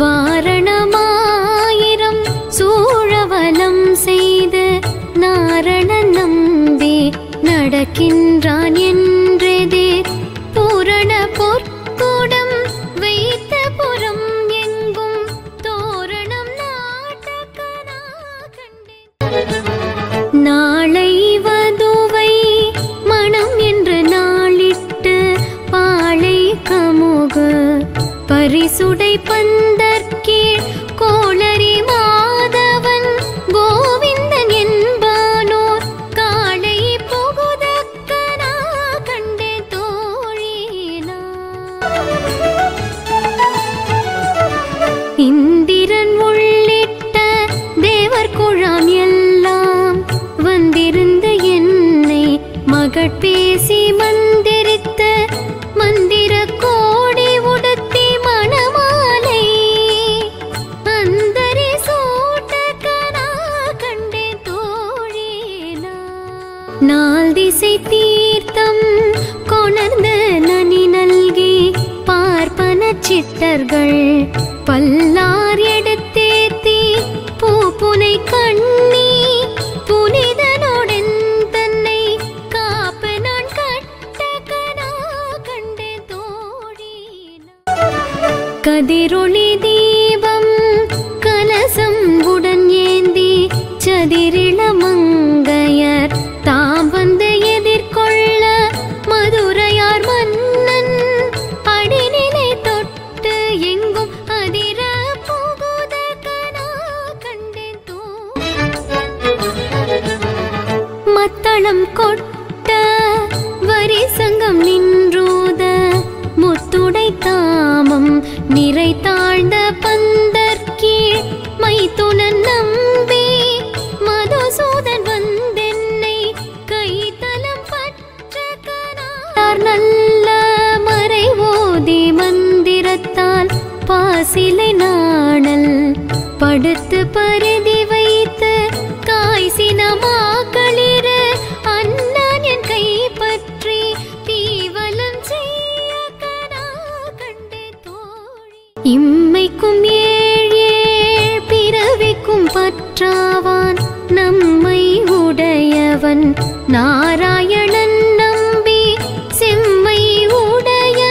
வாரணமாயிரம் சூழவலம் செய்து நாரணன் நம்பி நடக்கின்றான் என்றெதிர் பூரண பொற்கூடம் வைத்த புறம் எங்கும் தோரணம் நாட்டக்கனா கண்டேன். நாளை வதுவை மனம் என்று நாளிட்டு பாளை கமுகு பரிசுடை பந்தற்கீழ் கோளரி மாதவன் கோவிந்தன் என்பானோர் காளை புகுதக்கனா கண்டே தோழினா. இந்திரன் உள்ளிட்ட தேவர் குழாம் எல்லாம் வந்திருந்து என்னை மகட்பேசி மந்திரித்த மந்திர கோடி உடுத்தி மணமாலை அந்தரி சூட்டக்கனா கண்டே தோழினா. நாள் திசை தீர்த்தம் கொணர்ந்து நனி நல்கி பார்ப்பன சித்தர்கள் பல்லார் எடுத்தேத்தி பூப்புனை கண்ணி புனிதனுடன் தன்னை காப்ப நான் கட்டக்கனா கண்டே தோழினா. கதிரொளி தீபம் கலசம் உடன் ஏந்தி சதிரிள மங்கையர் தாம் வந்து எதிர்கொள்ள மதுரையார் மன்னன் அடிநிலை தொட்டு எங்கும் அதிர புகுதக்கனா கண்டே மத்தளம் கொட்ட வரி சங்கம் நின்றூத முத்துடை தாமம் நிறை தாழ்ந்த பந்தற்கீழ் மைத்துனன் நம்பி மதுசூதன் வந்தென்னை கைத்தலம் பற்றக்கனா. நல்ல மறை ஓதி மந்திரத்தால் பாசிலை நாணல் படுத்து பருதி வைத்து காய்சினமா களிர அண்ணன் என் கை பற்றி தீவலம் செய்யக்கனா கண்டே தோழி. இம்மைக்கும் ஏழ் ஏழ் பிறவிக்கும் பற்றாவான் நம்மை உடையவன் நாராயணன் நம்பி செம்மை உடைய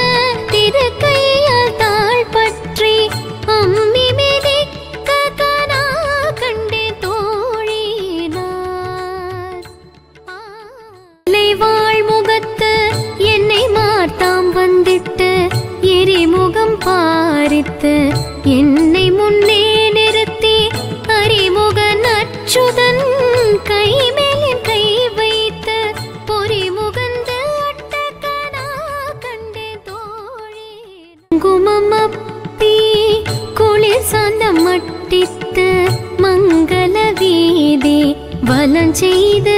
திருக்கையால் தாழ் பற்றி அம்மி மிதிக்கக்கனா கண்டே தோழினார். வாழ்முகத்து என்னை மார்த்தாம் வந்திட்டு எரிமுகம் பாரித்து என்னை முன்னே நிறுத்தி அறிமுகன் அச்சுதன் கைமேல் என் கை வைத்து பொறிமுகந்து அட்டக்கனா கண்டே தோழி. குமமப்பி குளிர் சாந்தம் மட்டித்து மங்கள வீதி வலம் செய்து